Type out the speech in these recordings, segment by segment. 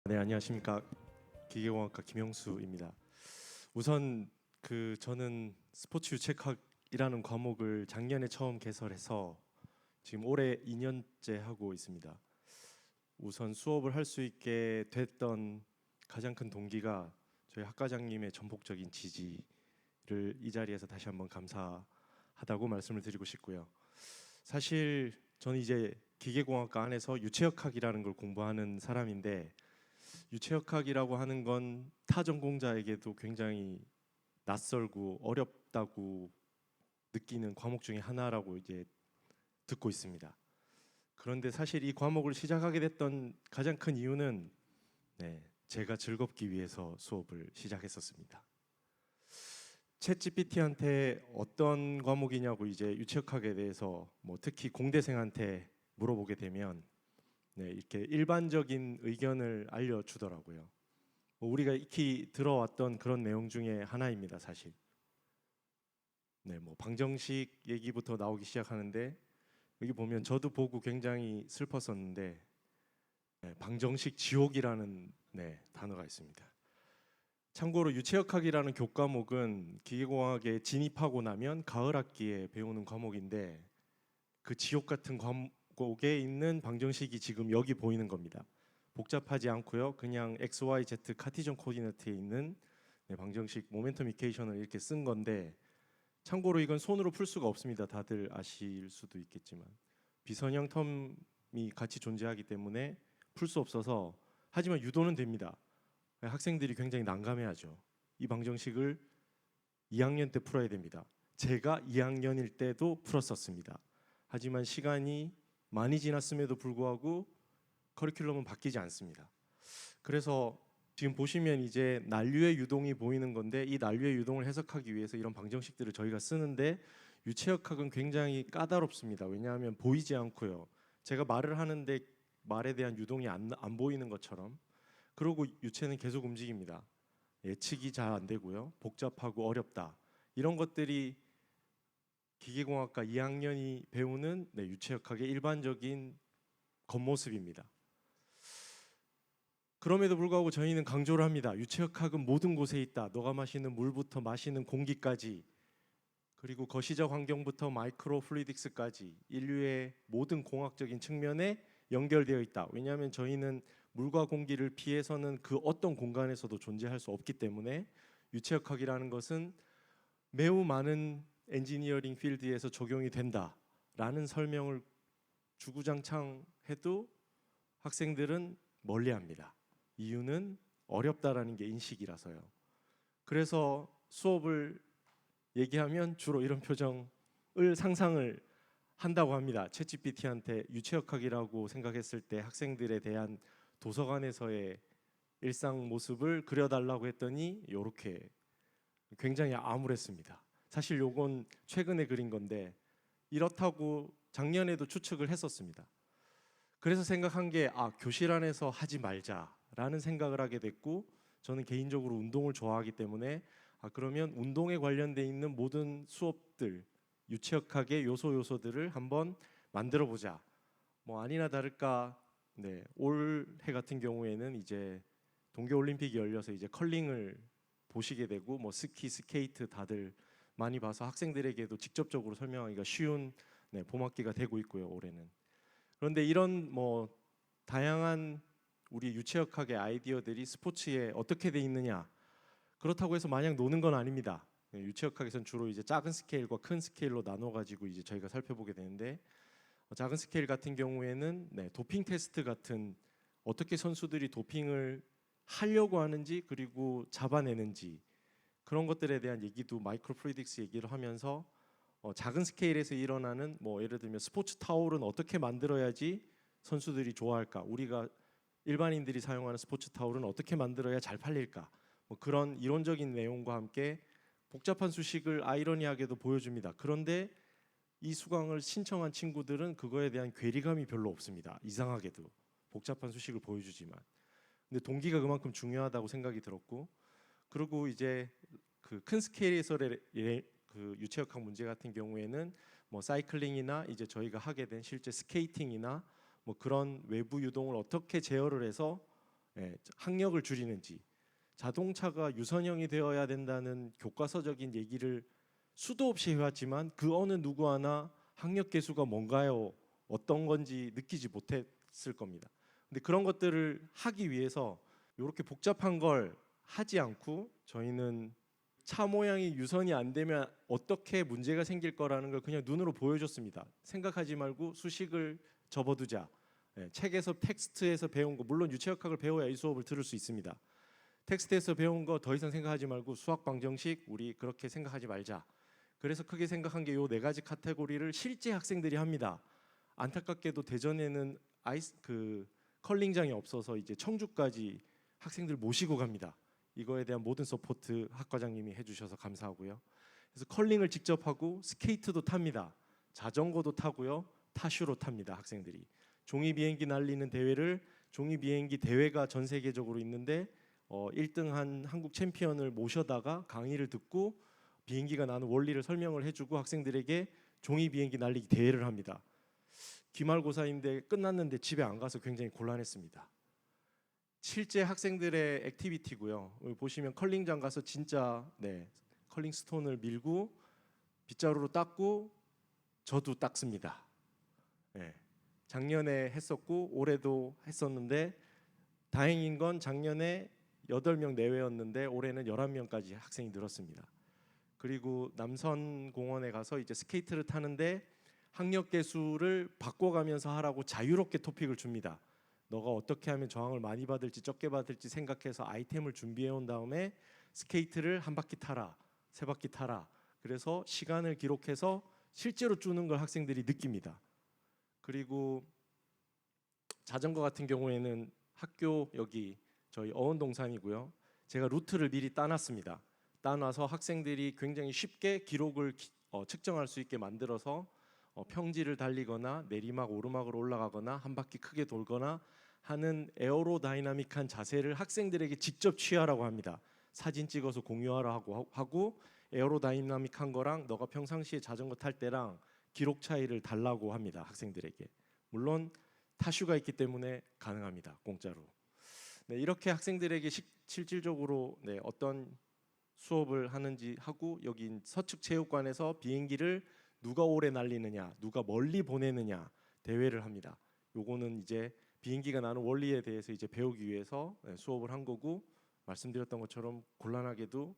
네, 안녕하십니까. 기계공학과 김영수입니다. 우선 저는 스포츠 유체학이라는 과목을 작년에 처음 개설해서 지금 올해 2년째 하고 있습니다. 우선 수업을 할 수 있게 됐던 가장 큰 동기가 저희 학과장님의 전폭적인 지지를 이 자리에서 다시 한번 감사하다고 말씀을 드리고 싶고요. 사실 저는 이제 기계공학과 안에서 유체역학이라는 걸 공부하는 사람인데, 유체역학이라고 하는 건 타 전공자에게도 굉장히 낯설고 어렵다고 느끼는 과목 중에 하나라고 이제 듣고 있습니다. 그런데 사실 이 과목을 시작하게 됐던 가장 큰 이유는 제가 즐겁기 위해서 수업을 시작했었습니다. 챗 GPT한테 어떤 과목이냐고 이제 유체역학에 대해서 특히 공대생한테 물어보게 되면 이렇게 일반적인 의견을 알려주더라고요. 우리가 익히 들어왔던 그런 내용 중에 하나입니다, 사실. 방정식 얘기부터 나오기 시작하는데, 여기 보면 저도 보고 굉장히 슬펐었는데, 방정식 지옥이라는 단어가 있습니다. 참고로 유체역학이라는 교과목은 기계공학에 진입하고 나면 가을 학기에 배우는 과목인데, 그 지옥 같은 과목에 있는 방정식이 지금 여기 보이는 겁니다. 복잡하지 않고요. 그냥 x, y, z 카티전 코디네이트에 있는 방정식 모멘텀 이퀘이션을 이렇게 쓴 건데, 참고로 이건 손으로 풀 수가 없습니다. 다들 아실 수도 있겠지만 비선형 텀이 같이 존재하기 때문에 풀 수 없어서, 하지만 유도는 됩니다. 학생들이 굉장히 난감해하죠. 이 방정식을 2학년 때 풀어야 됩니다. 제가 2학년일 때도 풀었었습니다. 하지만 시간이 많이 지났음에도 불구하고 커리큘럼은 바뀌지 않습니다. 그래서 지금 보시면 이제 난류의 유동이 보이는 건데, 이 난류의 유동을 해석하기 위해서 이런 방정식들을 저희가 쓰는데, 유체역학은 굉장히 까다롭습니다. 왜냐하면 보이지 않고요. 제가 말을 하는데 말에 대한 유동이 안 보이는 것처럼. 그리고 유체는 계속 움직입니다. 예측이 잘 안 되고요. 복잡하고 어렵다. 이런 것들이 기계공학과 2학년이 배우는 유체역학의 일반적인 겉모습입니다. 그럼에도 불구하고 저희는 강조를 합니다. 유체역학은 모든 곳에 있다. 너가 마시는 물부터 마시는 공기까지, 그리고 거시적 환경부터 마이크로 플루이딕스까지 인류의 모든 공학적인 측면에 연결되어 있다. 왜냐하면 저희는 물과 공기를 피해서는 그 어떤 공간에서도 존재할 수 없기 때문에 유체역학이라는 것은 매우 많은 엔지니어링 필드에서 적용이 된다라는 설명을 주구장창 해도 학생들은 멀리합니다. 이유는 어렵다라는 게 인식이라서요. 그래서 수업을 얘기하면 주로 이런 표정을 상상을 한다고 합니다. 챗GPT한테 유체역학이라고 생각했을 때 학생들에 대한 도서관에서의 일상 모습을 그려달라고 했더니 이렇게 굉장히 암울했습니다. 사실 요건 최근에 그린 건데, 이렇다고 작년에도 추측을 했었습니다. 그래서 생각한 게, 교실 안에서 하지 말자라는 생각을 하게 됐고, 저는 개인적으로 운동을 좋아하기 때문에 그러면 운동에 관련돼 있는 모든 수업들, 유체역학의 요소들을 한번 만들어 보자. 아니나 다를까 올해 같은 경우에는 이제 동계올림픽이 열려서 이제 컬링을 보시게 되고, 스키, 스케이트 다들 많이 봐서 학생들에게도 직접적으로 설명하기가 쉬운 봄학기가 되고 있고요, 올해는. 그런데 이런 다양한 우리 유체역학의 아이디어들이 스포츠에 어떻게 돼 있느냐? 그렇다고 해서 마냥 노는 건 아닙니다. 유체역학에서는 주로 이제 작은 스케일과 큰 스케일로 나눠 가지고 이제 저희가 살펴보게 되는데, 작은 스케일 같은 경우에는 도핑 테스트 같은, 어떻게 선수들이 도핑을 하려고 하는지 그리고 잡아내는지, 그런 것들에 대한 얘기도 마이크로 플루이딕스 얘기를 하면서, 작은 스케일에서 일어나는 예를 들면 스포츠 타올은 어떻게 만들어야지 선수들이 좋아할까, 우리가 일반인들이 사용하는 스포츠 타올은 어떻게 만들어야 잘 팔릴까, 그런 이론적인 내용과 함께 복잡한 수식을 아이러니하게도 보여줍니다. 그런데 이 수강을 신청한 친구들은 그거에 대한 괴리감이 별로 없습니다. 이상하게도 복잡한 수식을 보여주지만. 근데 동기가 그만큼 중요하다고 생각이 들었고, 그리고 이제 그 큰 스케일에서의 그 유체역학 문제 같은 경우에는 사이클링이나 이제 저희가 하게 된 실제 스케이팅이나 그런 외부 유동을 어떻게 제어를 해서 학력을 줄이는지, 자동차가 유선형이 되어야 된다는 교과서적인 얘기를 수도 없이 해왔지만 그 어느 누구 하나 학력 계수가 뭔가요? 어떤 건지 느끼지 못했을 겁니다. 근데 그런 것들을 하기 위해서 이렇게 복잡한 걸 하지 않고 저희는 차 모양이 유선이 안 되면 어떻게 문제가 생길 거라는 걸 그냥 눈으로 보여줬습니다. 생각하지 말고 수식을 접어두자. 책에서 텍스트에서 배운 거, 물론 유체역학을 배워야 이 수업을 들을 수 있습니다. 텍스트에서 배운 거 더 이상 생각하지 말고 수학 방정식 우리 그렇게 생각하지 말자. 그래서 크게 생각한 게 요 네 가지 카테고리를 실제 학생들이 합니다. 안타깝게도 대전에는 컬링장이 없어서 이제 청주까지 학생들 모시고 갑니다. 이거에 대한 모든 서포트 학과장님이 해주셔서 감사하고요. 그래서 컬링을 직접 하고 스케이트도 탑니다. 자전거도 타고요. 타슈로 탑니다. 학생들이. 종이 비행기 날리는 대회를, 종이 비행기 대회가 전 세계적으로 있는데 1등한 한국 챔피언을 모셔다가 강의를 듣고 비행기가 나는 원리를 설명을 해주고 학생들에게 종이 비행기 날리기 대회를 합니다. 기말고사인데 끝났는데 집에 안 가서 굉장히 곤란했습니다. 실제 학생들의 액티비티고요. 보시면 컬링장 가서 진짜 컬링 스톤을 밀고 빗자루로 닦고 저도 닦습니다. 작년에 했었고 올해도 했었는데 다행인 건 작년에 8명 내외였는데 올해는 11명까지 학생이 늘었습니다. 그리고 남선공원에 가서 이제 스케이트를 타는데 학력 계수를 바꿔가면서 하라고 자유롭게 토픽을 줍니다. 너가 어떻게 하면 저항을 많이 받을지 적게 받을지 생각해서 아이템을 준비해 온 다음에 스케이트를 한 바퀴 타라, 세 바퀴 타라. 그래서 시간을 기록해서 실제로 쪼는 걸 학생들이 느낍니다. 그리고 자전거 같은 경우에는 학교 여기 저희 어원동산이고요. 제가 루트를 미리 따놨습니다. 따놔서 학생들이 굉장히 쉽게 기록을 측정할 수 있게 만들어서 평지를 달리거나 내리막 오르막으로 올라가거나 한 바퀴 크게 돌거나 하는 에어로다이나믹한 자세를 학생들에게 직접 취하라고 합니다. 사진 찍어서 공유하라고 하고 에어로다이나믹한 거랑 너가 평상시에 자전거 탈 때랑 기록 차이를 달라고 합니다. 학생들에게. 물론 타슈가 있기 때문에 가능합니다. 공짜로. 이렇게 학생들에게 실질적으로 어떤 수업을 하는지 하고 여기 서측 체육관에서 비행기를 누가 오래 날리느냐, 누가 멀리 보내느냐 대회를 합니다. 요거는 이제 비행기가 나는 원리에 대해서 이제 배우기 위해서 수업을 한 거고 말씀드렸던 것처럼 곤란하게도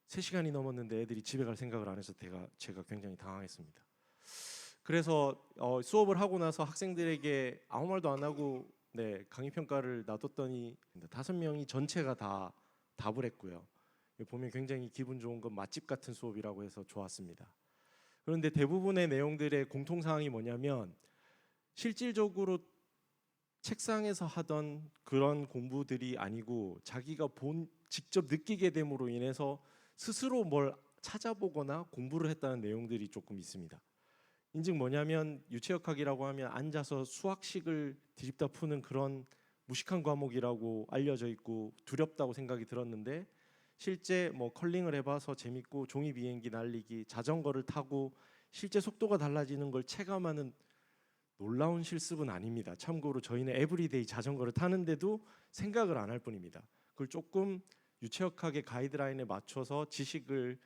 3시간이 넘었는데 애들이 집에 갈 생각을 안 해서 제가 굉장히 당황했습니다. 그래서 수업을 하고 나서 학생들에게 아무 말도 안 하고 강의 평가를 놔뒀더니 5명이 전체가 다 답을 했고요. 보면 굉장히 기분 좋은 건 맛집 같은 수업이라고 해서 좋았습니다. 그런데 대부분의 내용들의 공통사항이 뭐냐면 실질적으로 책상에서 하던 그런 공부들이 아니고 자기가 직접 느끼게 됨으로 인해서 스스로 뭘 찾아보거나 공부를 했다는 내용들이 조금 있습니다. 인즉 뭐냐면 유체역학이라고 하면 앉아서 수학식을 뒤집다 푸는 그런 무식한 과목이라고 알려져 있고 두렵다고 생각이 들었는데 실제 컬링을 해봐서 재밌고 종이 비행기 날리기, 자전거를 타고 실제 속도가 달라지는 걸 체감하는 놀라운 실습은 아닙니다. 참고로 저희는 에브리데이 자전거를 타는데도 생각을 안 할 뿐입니다. 그걸 조금 유체역학의 가이드라인에 맞춰서 지식을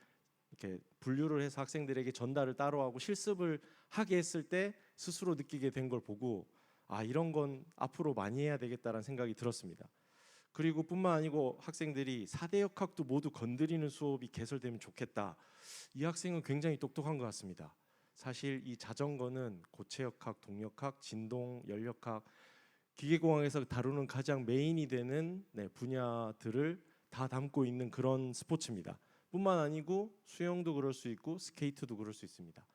이렇게 분류를 해서 학생들에게 전달을 따로 하고 실습을 하게 했을 때 스스로 느끼게 된 걸 보고 이런 건 앞으로 많이 해야 되겠다라는 생각이 들었습니다. 그리고 뿐만 아니고 학생들이 4대 역학도 모두 건드리는 수업이 개설되면 좋겠다. 이 학생은 굉장히 똑똑한 것 같습니다. 사실 이 자전거는 고체역학, 동력학, 진동, 열역학, 기계공학에서 다루는 가장 메인이 되는 분야들을 다 담고 있는 그런 스포츠입니다. 뿐만 아니고 수영도 그럴 수 있고 스케이트도 그럴 수 있습니다.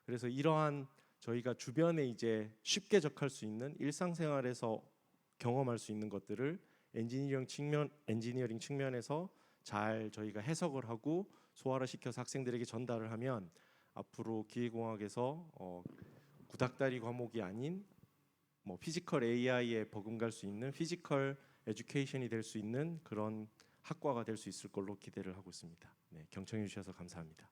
그래서 이러한 저희가 주변에 이제 쉽게 접할 수 있는 일상생활에서 경험할 수 있는 것들을 엔지니어링 측면에서 잘 저희가 해석을 하고 소화를 시켜서 학생들에게 전달을 하면 앞으로 기계공학에서 구닥다리 과목이 아닌 피지컬 AI에 버금갈 수 있는 피지컬 에듀케이션이 될 수 있는 그런 학과가 될 수 있을 걸로 기대를 하고 있습니다. 경청해 주셔서 감사합니다.